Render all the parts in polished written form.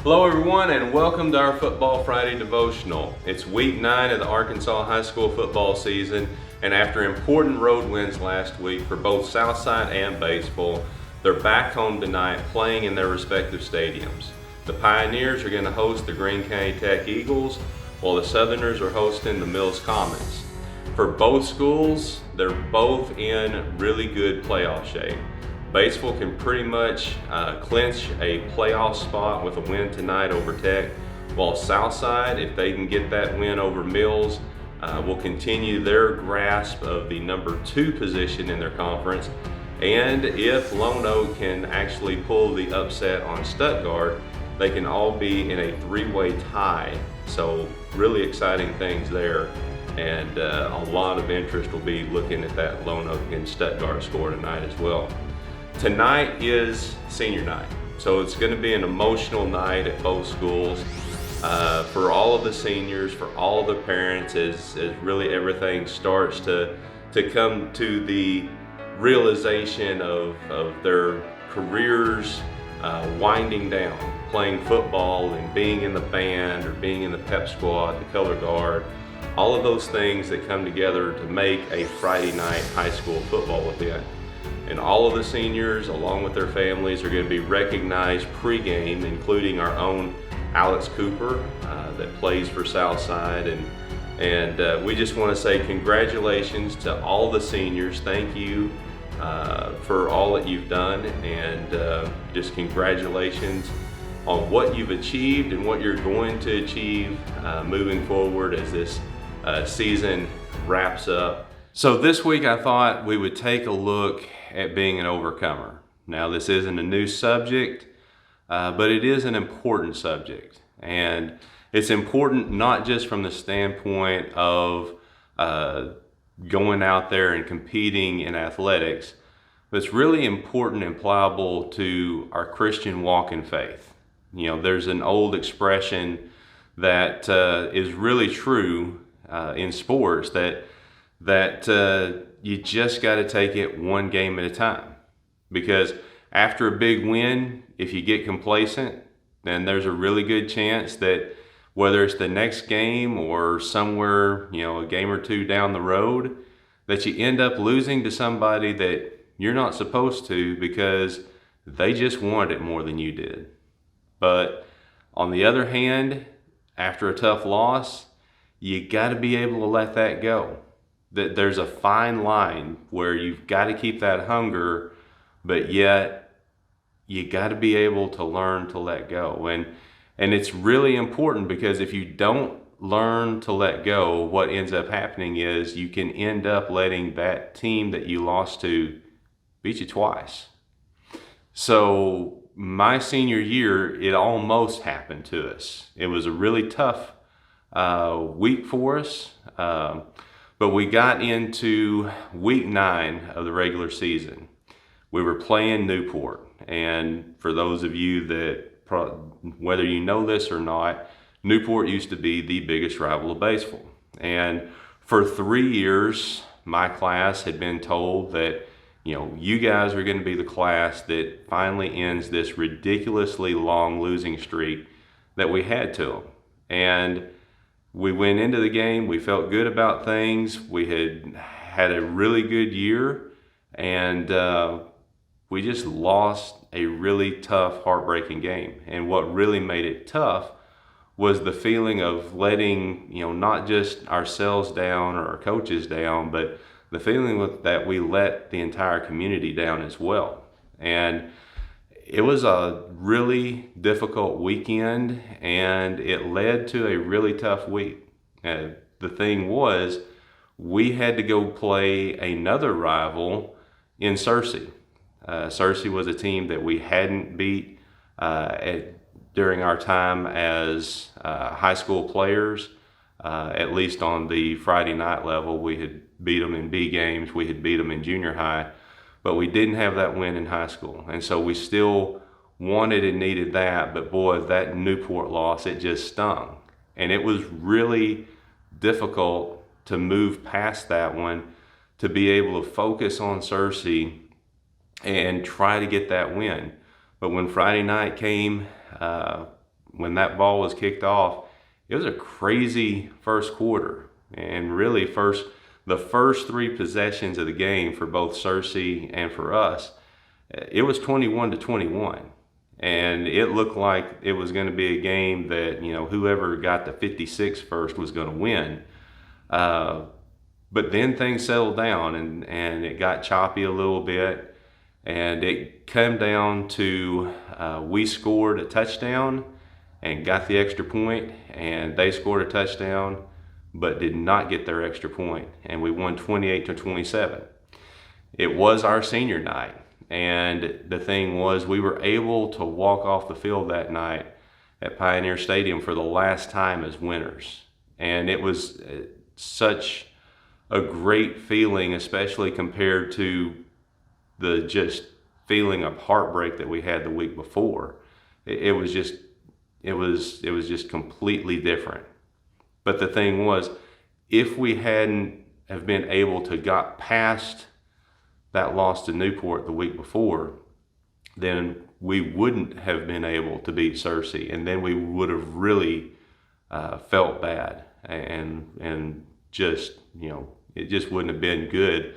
Hello everyone and welcome to our Football Friday devotional. It's week 9 of the Arkansas high school football season, and after important road wins last week for both Southside and Batesville, they're back home tonight playing in their respective stadiums. The Pioneers are going to host the Greene County Tech Eagles, while the Southerners are hosting the Mills Commons. For both schools, they're both in really good playoff shape. Batesville can pretty much clinch a playoff spot with a win tonight over Tech, while Southside, if they can get that win over Mills, will continue their grasp of the number 2 position in their conference. And if Lone Oak can actually pull the upset on Stuttgart, they can all be in a 3-way tie. So really exciting things there. And a lot of interest will be looking at that Lone Oak and Stuttgart score tonight as well. Tonight is senior night, so it's going to be an emotional night at both schools for all of the seniors, for all the parents, as really everything starts to come to the realization of their careers winding down, playing football and being in the band or being in the pep squad, the color guard, all of those things that come together to make a Friday night high school football event. And all of the seniors, along with their families, are going to be recognized pregame, including our own Alex Cooper that plays for Southside. And we just want to say congratulations to all the seniors. Thank you for all that you've done, and just congratulations on what you've achieved and what you're going to achieve moving forward as this season wraps up. So this week I thought we would take a look at being an overcomer. Now, this isn't a new subject, but it is an important subject. And it's important not just from the standpoint of going out there and competing in athletics, but it's really important and pliable to our Christian walk in faith. You know, there's an old expression that is really true in sports that you just got to take it one game at a time, because after a big win, if you get complacent, then there's a really good chance that whether it's the next game or somewhere, a game or two down the road, that you end up losing to somebody that you're not supposed to because they just wanted it more than you did. But on the other hand, after a tough loss, you got to be able to let that go. That there's a fine line where you've got to keep that hunger, but yet you got to be able to learn to let go. And it's really important, because if you don't learn to let go, what ends up happening is you can end up letting that team that you lost to beat you twice. So my senior year, it almost happened to us. It was a really tough week for us. But we got into week 9 of the regular season. We were playing Newport. And for those of you that, whether you know this or not, Newport used to be the biggest rival of Batesville. And for 3 years, my class had been told that, you guys are going to be the class that finally ends this ridiculously long losing streak that we had to them. And we went into the game, we felt good about things, we had a really good year, and we just lost a really tough, heartbreaking game. And what really made it tough was the feeling of letting, not just ourselves down or our coaches down, but the feeling that we let the entire community down as well. And it was a really difficult weekend, and it led to a really tough week. The thing was, we had to go play another rival in Searcy. Searcy was a team that we hadn't beat during our time as high school players. At least on the Friday night level, we had beat them in B games, we had beat them in junior high, but we didn't have that win in high school. And so we still wanted and needed that, but boy, that Newport loss, it just stung. And it was really difficult to move past that one, to be able to focus on Searcy and try to get that win. But when Friday night came, when that ball was kicked off, it was a crazy first quarter. And really the first three possessions of the game for both Cersei and for us, it was 21-21. And it looked like it was going to be a game that, whoever got the 56 first was going to win. But then things settled down and it got choppy a little bit. And it came down to we scored a touchdown and got the extra point, and they scored a touchdown but did not get their extra point, and we won 28-27. It was our senior night, and the thing was we were able to walk off the field that night at Pioneer Stadium for the last time as winners. And it was such a great feeling, especially compared to the just feeling of heartbreak that we had the week before. It was just completely different. But the thing was, if we hadn't have been able to got past that loss to Newport the week before, then we wouldn't have been able to beat Cersei, and then we would have really felt bad, and just it just wouldn't have been good,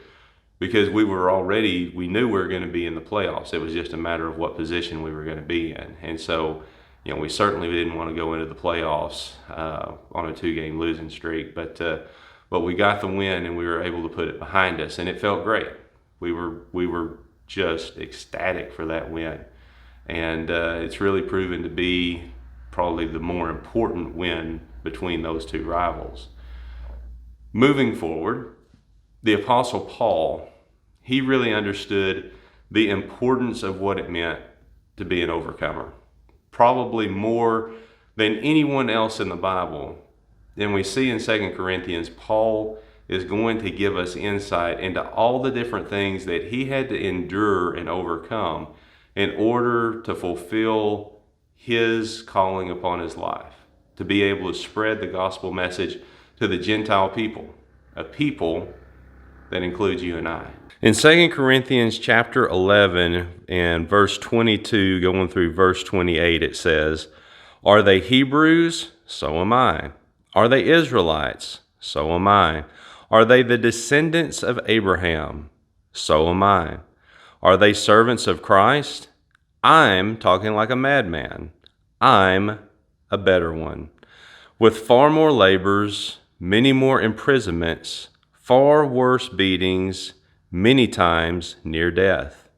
because we knew we were going to be in the playoffs. It was just a matter of what position we were going to be in, and so we certainly didn't want to go into the playoffs on a 2-game losing streak, but we got the win and we were able to put it behind us, and it felt great. We were just ecstatic for that win, and it's really proven to be probably the more important win between those two rivals. Moving forward, the Apostle Paul, he really understood the importance of what it meant to be an overcomer, probably more than anyone else in the Bible. And we see in 2 Corinthians, Paul is going to give us insight into all the different things that he had to endure and overcome in order to fulfill his calling upon his life, to be able to spread the gospel message to the Gentile people, a people that includes you and I. In 2 Corinthians chapter 11 and verse 22 going through verse 28, it says, "Are they Hebrews? So am I. Are they Israelites? So am I. Are they the descendants of Abraham? So am I. Are they servants of Christ? I'm talking like a madman. I'm a better one. With far more labors, many more imprisonments, far worse beatings, many times near death.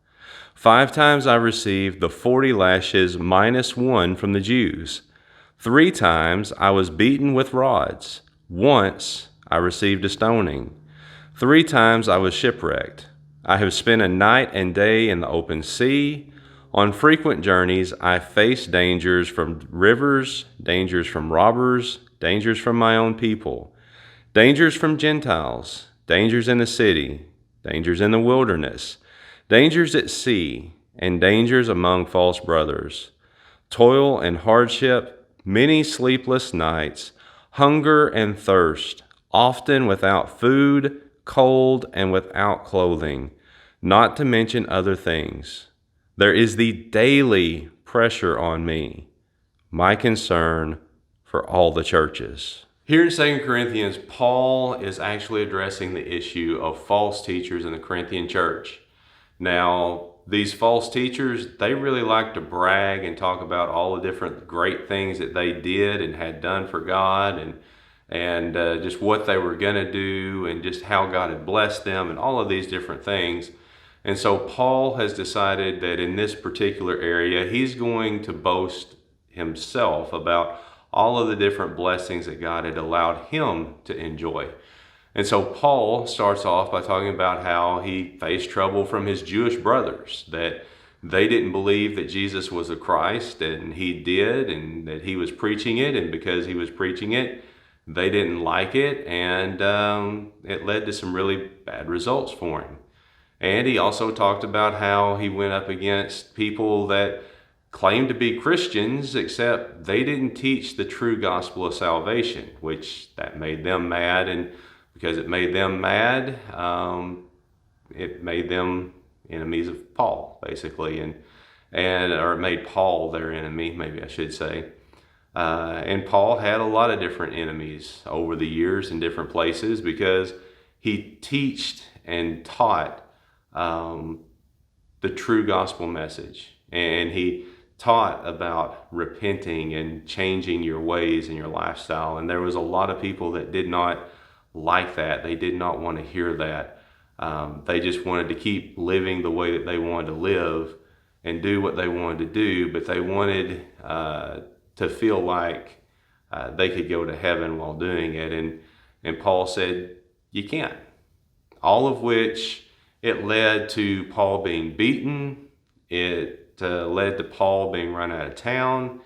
5 times I received the 40 lashes minus 1 from the Jews. 3 times I was beaten with rods. Once I received a stoning. 3 times I was shipwrecked. I have spent a night and day in the open sea. On frequent journeys I faced dangers from rivers, dangers from robbers, dangers from my own people, dangers from Gentiles, dangers in the city, dangers in the wilderness, dangers at sea, and dangers among false brothers, toil and hardship, many sleepless nights, hunger and thirst, often without food, cold, and without clothing, not to mention other things. There is the daily pressure on me, my concern for all the churches." Here in 2 Corinthians, Paul is actually addressing the issue of false teachers in the Corinthian church. Now, these false teachers, they really like to brag and talk about all the different great things that they did and had done for God, and just what they were going to do, and just how God had blessed them, and all of these different things. And so Paul has decided that in this particular area, he's going to boast himself about all of the different blessings that God had allowed him to enjoy. And so Paul starts off by talking about how he faced trouble from his Jewish brothers, that they didn't believe that Jesus was the Christ, and he did, and that he was preaching it, and because he was preaching it, they didn't like it, and it led to some really bad results for him. And he also talked about how he went up against people that claimed to be Christians, except they didn't teach the true gospel of salvation, which that made them mad. And because it made them mad, it made them enemies of Paul, basically, or it made Paul their enemy, maybe I should say. And Paul had a lot of different enemies over the years in different places because he taught and taught the true gospel message. And he taught about repenting and changing your ways and your lifestyle. And there was a lot of people that did not like that. They did not want to hear that. They just wanted to keep living the way that they wanted to live and do what they wanted to do, but they wanted to feel like they could go to heaven while doing it. And Paul said, you can't. All of which it led to Paul being beaten. It led to Paul being run out of town.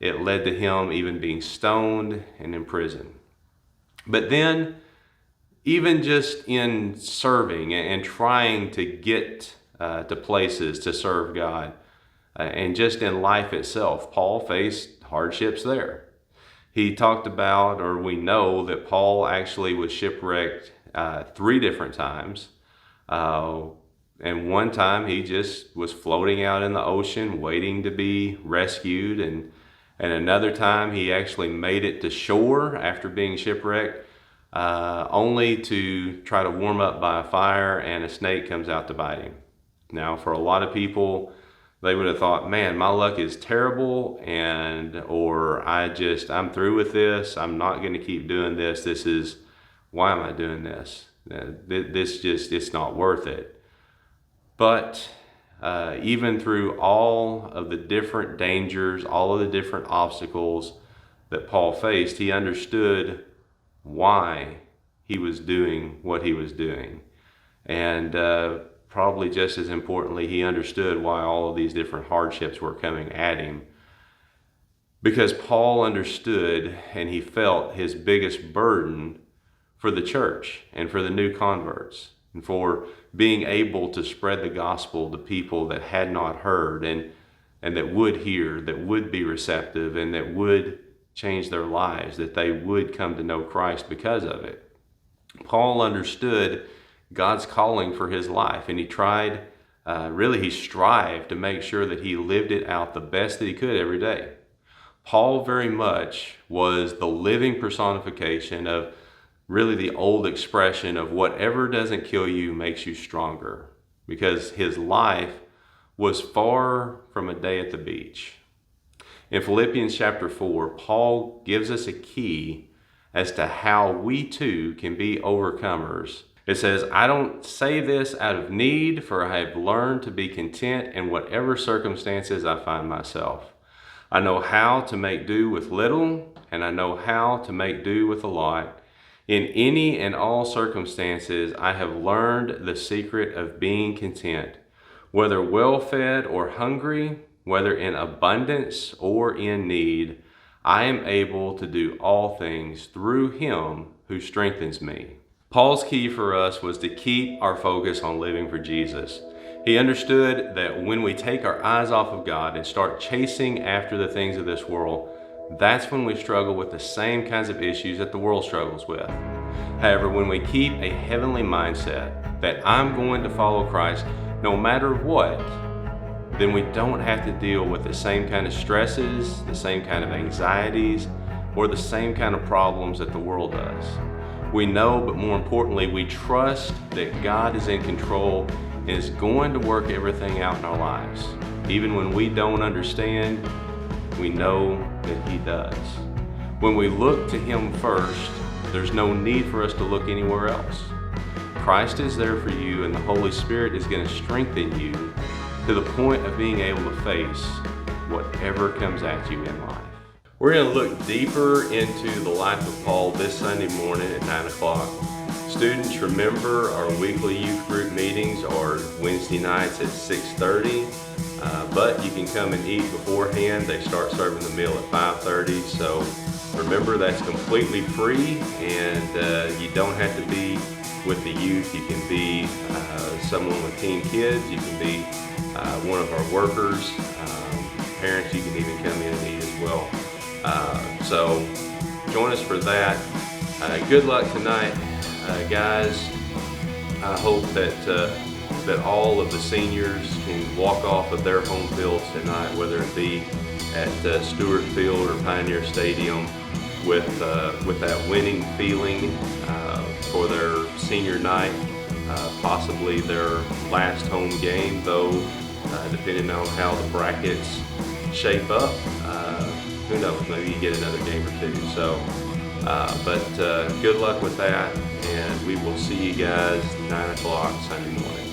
It led to him even being stoned and in prison. But then, even just in serving and trying to get to places to serve God, and just in life itself, Paul faced hardships there. He talked about, or we know that Paul actually was shipwrecked 3 different times. And one time he just was floating out in the ocean waiting to be rescued. And another time he actually made it to shore after being shipwrecked, only to try to warm up by a fire, and a snake comes out to bite him. Now, for a lot of people, they would have thought, man, my luck is terrible, or I'm through with this. I'm not going to keep doing this. Why am I doing this? It's not worth it. But even through all of the different dangers, all of the different obstacles that Paul faced, he understood why he was doing what he was doing. And probably just as importantly, he understood why all of these different hardships were coming at him. Because Paul understood and he felt his biggest burden for the church and for the new converts, and for being able to spread the gospel to people that had not heard and that would hear, that would be receptive, and that would change their lives, that they would come to know Christ because of it. Paul understood God's calling for his life, and he tried, he strived to make sure that he lived it out the best that he could every day. Paul very much was the living personification of really the old expression of whatever doesn't kill you makes you stronger, because his life was far from a day at the beach. In Philippians chapter 4, Paul gives us a key as to how we too can be overcomers. It says, I don't say this out of need, for I have learned to be content in whatever circumstances I find myself. I know how to make do with little, and I know how to make do with a lot. In any and all circumstances, I have learned the secret of being content, whether well-fed or hungry, whether in abundance or in need. I am able to do all things through him who strengthens me. Paul's key for us was to keep our focus on living for Jesus. He understood that when we take our eyes off of God and start chasing after the things of this world, that's when we struggle with the same kinds of issues that the world struggles with. However, when we keep a heavenly mindset that I'm going to follow Christ no matter what, then we don't have to deal with the same kind of stresses, the same kind of anxieties, or the same kind of problems that the world does. We know, but more importantly, we trust that God is in control and is going to work everything out in our lives. Even when we don't understand, we know that he does. When we look to him first, there's no need for us to look anywhere else. Christ is there for you, and the Holy Spirit is going to strengthen you to the point of being able to face whatever comes at you in life. We're going to look deeper into the life of Paul this Sunday morning at 9 o'clock. Students, remember our weekly youth group meetings are Wednesday nights at 6:30. But you can come and eat beforehand. They start serving the meal at 5:30. So remember, that's completely free, and you don't have to be with the youth. You can be someone with teen kids. You can be one of our workers. Parents, you can even come in and eat as well. So join us for that. Good luck tonight, guys. I hope that all of the seniors can walk off of their home fields tonight, whether it be at Stewart Field or Pioneer Stadium with that winning feeling for their senior night, possibly their last home game, though depending on how the brackets shape up, who knows, maybe you get another game or two. So, but good luck with that, and we will see you guys 9 o'clock Sunday morning.